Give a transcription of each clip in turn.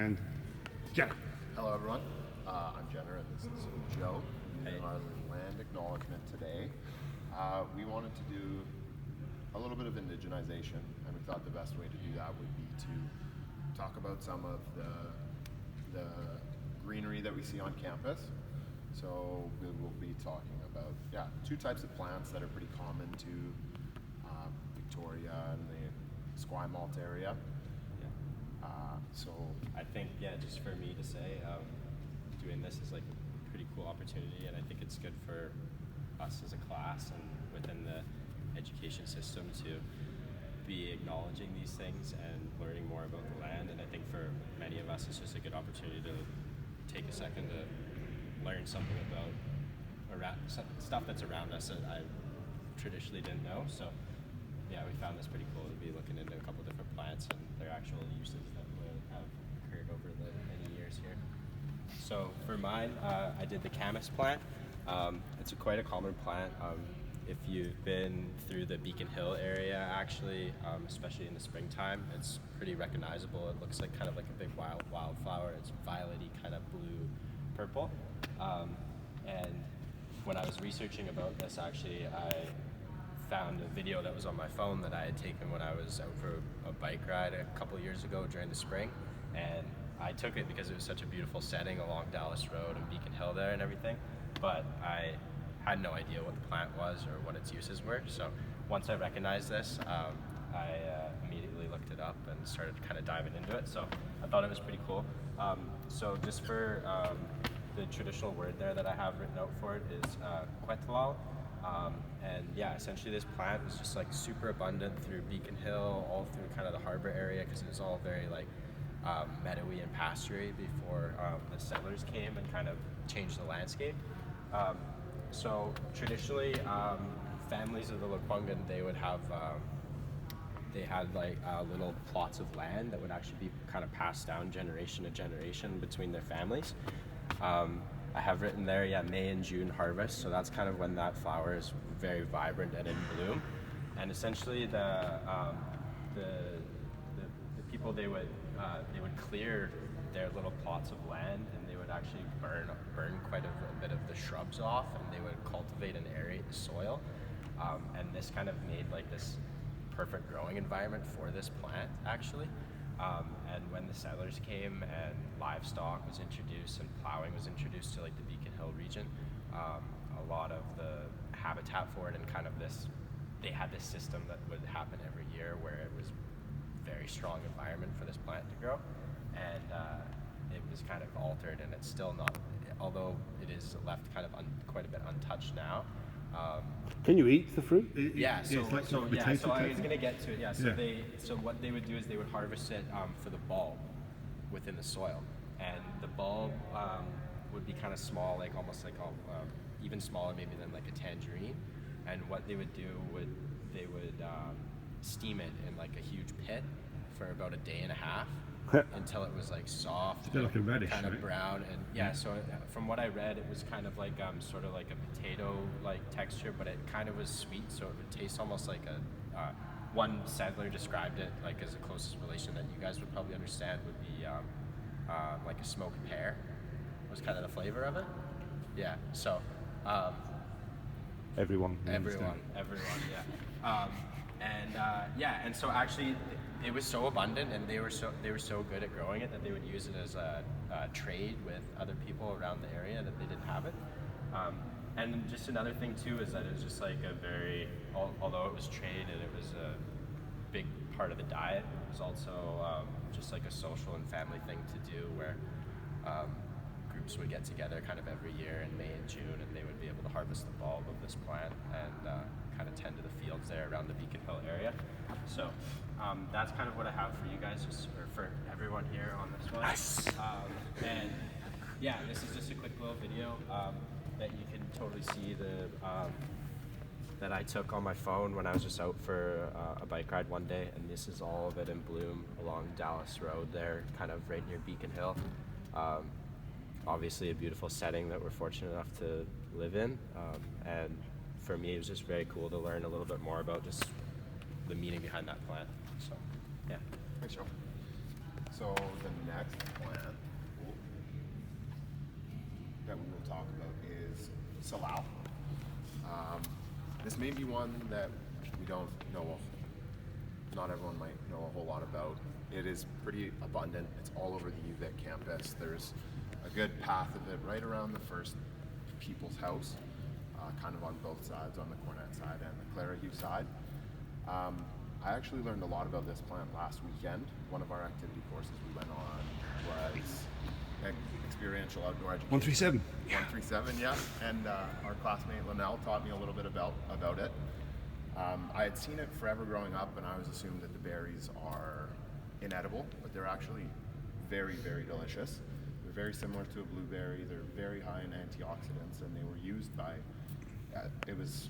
and Jenna. Hello everyone, I'm Jenna and this is Joe. Hey. In our land acknowledgement today, we wanted to do a little bit of indigenization, and we thought the best way to do that would be to talk about some of the greenery that we see on campus. So we will be talking about two types of plants that are pretty common to Victoria and the Esquimalt area. So I think, just for me to say, doing this is like a pretty cool opportunity, and I think it's good for us as a class and within the education system to be acknowledging these things and learning more about the land. And I think for many of us, it's just a good opportunity to take a second to learn something about stuff that's around us that I traditionally didn't know. So yeah, we found this pretty cool to be looking into a couple different plants and their actual uses that have occurred over the many years here. So for mine, I did the Camas plant. It's quite a common plant. If you've been through the Beacon Hill area, actually, especially in the springtime, it's pretty recognizable. It looks like kind of like a big wildflower. It's violet-y, kind of blue-purple. And when I was researching about this, actually, I found a video that was on my phone that I had taken when I was out for a bike ride a couple years ago during the spring. And I took it because it was such a beautiful setting along Dallas Road and Beacon Hill there and everything. But I had no idea what the plant was or what its uses were. So once I recognized this, I immediately looked it up and started kind of diving into it. So I thought it was pretty cool. So just for the traditional word there that I have written out for it is Quetlal. And essentially this plant was just like super abundant through Beacon Hill, all through kind of the harbor area, because it was all very like meadowy and pastury before the settlers came and kind of changed the landscape. So traditionally, families of the Lekwungen, they would have, they had like little plots of land that would actually be kind of passed down generation to generation between their families. I have written there, May and June harvest, so that's kind of when that flower is very vibrant and in bloom. And essentially the people, they would clear their little plots of land, and they would actually burn quite a bit of the shrubs off, and they would cultivate and aerate the soil. And this kind of made like this perfect growing environment for this plant, actually. And when the settlers came and livestock was introduced and plowing was introduced to like the Beacon Hill region, a lot of the habitat for it and kind of this, they had this system that would happen every year where it was very strong environment for this plant to grow. And it was kind of altered, and it's still not, although it is left kind of quite a bit untouched now. Can you eat the fruit? So I was gonna get to it. So what they would do is they would harvest it for the bulb within the soil, and the bulb would be kind of small, like almost like even smaller maybe than like a tangerine. And what they would do they would steam it in like a huge pit for about a day and a half until it was like soft, like a reddish, kind of right? brown, and so from what I read, it was kind of like sort of like a potato like texture, but it kind of was sweet, so it would taste almost like a one settler described it like as the closest relation that you guys would probably understand would be like a smoked pear was kind of the flavor of it. Everyone, and so actually it was so abundant, and they were so good at growing it that they would use it as a trade with other people around the area that they didn't have it. And just another thing too is that it was just like a very, although it was trade and it was a big part of the diet, it was also just like a social and family thing to do where groups would get together kind of every year in May and June, and they would be able to harvest the bulb of this plant and kind of tend to the fields there around the Beacon Hill area. So that's kind of what I have for you guys, or for everyone here on this one. Nice. And this is just a quick little video that you can totally see that I took on my phone when I was just out for a bike ride one day, and this is all of it in bloom along Dallas Road there, kind of right near Beacon Hill. Obviously a beautiful setting that we're fortunate enough to live in, and for me it was just very cool to learn a little bit more about just the meaning behind that plant. So thanks, Joe. So the next plant Salal. This may be one that we don't know, not everyone might know a whole lot about. It is pretty abundant. It's all over the UVic campus. There's a good path of it right around the first people's house, kind of on both sides, on the Cornet side and the Clarahue side. I actually learned a lot about this plant last weekend. One of our activity courses we went on was experiential outdoor education. 137. 137, yeah. And our classmate Linnell taught me a little bit about it. I had seen it forever growing up, and I always assumed that the berries are inedible, but they're actually very, very delicious. They're very similar to a blueberry. They're very high in antioxidants, and they were used by, it was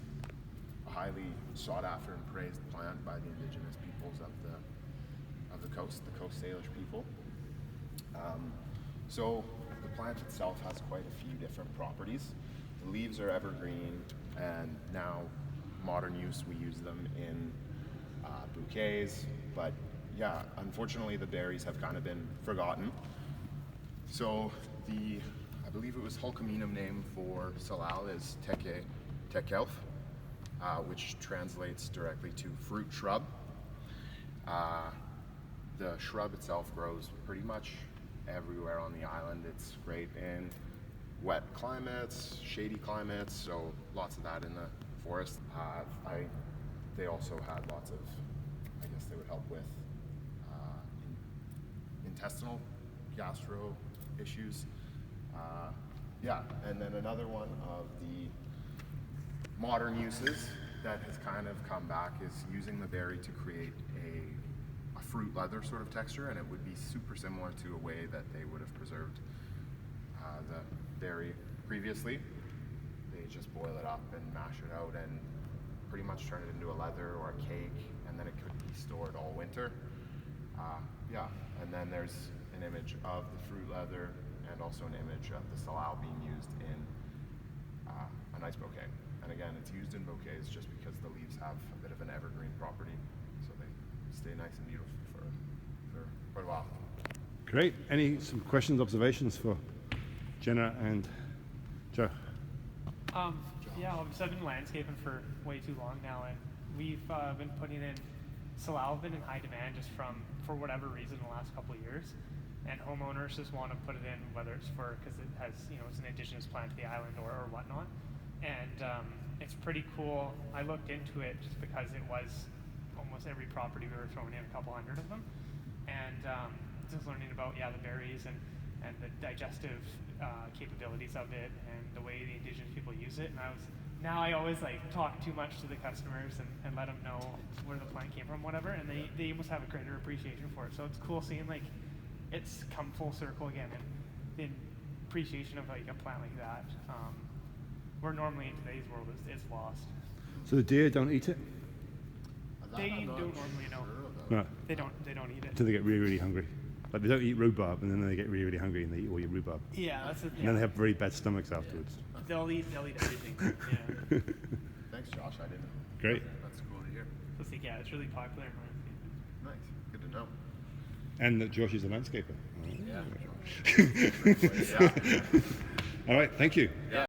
a highly sought after and praised plant by the indigenous peoples of the Coast Salish people. So the plant itself has quite a few different properties. The leaves are evergreen, and now modern use, we use them in bouquets, but yeah, unfortunately the berries have kind of been forgotten. So I believe it was Hulkaminum name for Salal is Tekelf, which translates directly to fruit shrub. The shrub itself grows pretty much everywhere on the island. It's great in wet climates, shady climates, so lots of that in the forest. They also had lots of, I guess they would help with intestinal gastro issues. Yeah, and then another one of the modern uses that has kind of come back is using the berry to create a fruit leather sort of texture, and it would be super similar to a way that they would have preserved the berry previously. They just boil it up and mash it out and pretty much turn it into a leather or a cake, and then it could be stored all winter. Yeah, and then there's an image of the fruit leather and also an image of the salal being used in a nice bouquet. And again, it's used in bouquets just because the leaves have a bit of an evergreen property, so they stay nice and beautiful for quite a while. Great. Some questions, observations for Jenna and Joe? Yeah, I've been landscaping for way too long now, and we've been putting in Salal have been in high demand just for whatever reason the last couple of years, and homeowners just want to put it in, whether it's because it has, it's an indigenous plant to the island or whatnot, and it's pretty cool. I looked into it just because it was almost every property we were throwing in, a couple hundred of them, and just learning about the berries and the digestive capabilities of it and the way the indigenous people use it. And I always talk too much to the customers and let them know where the plant came from, whatever, and they almost have a greater appreciation for it. So it's cool seeing it's come full circle again, and the appreciation of a plant like that, where normally in today's world is lost. So the deer don't eat it? They don't normally know. No. They don't eat it. Until they get really, really hungry. Like they don't eat rhubarb, and then they get really, really hungry and they eat all your rhubarb. Yeah, that's it. And then they have very bad stomachs afterwards. They'll eat everything. Yeah. Thanks, Josh. I didn't. Great. That's cool to hear. So it's really popular in Nice. Good to know. And that Josh is a landscaper. Yeah. All right, thank you. Yeah.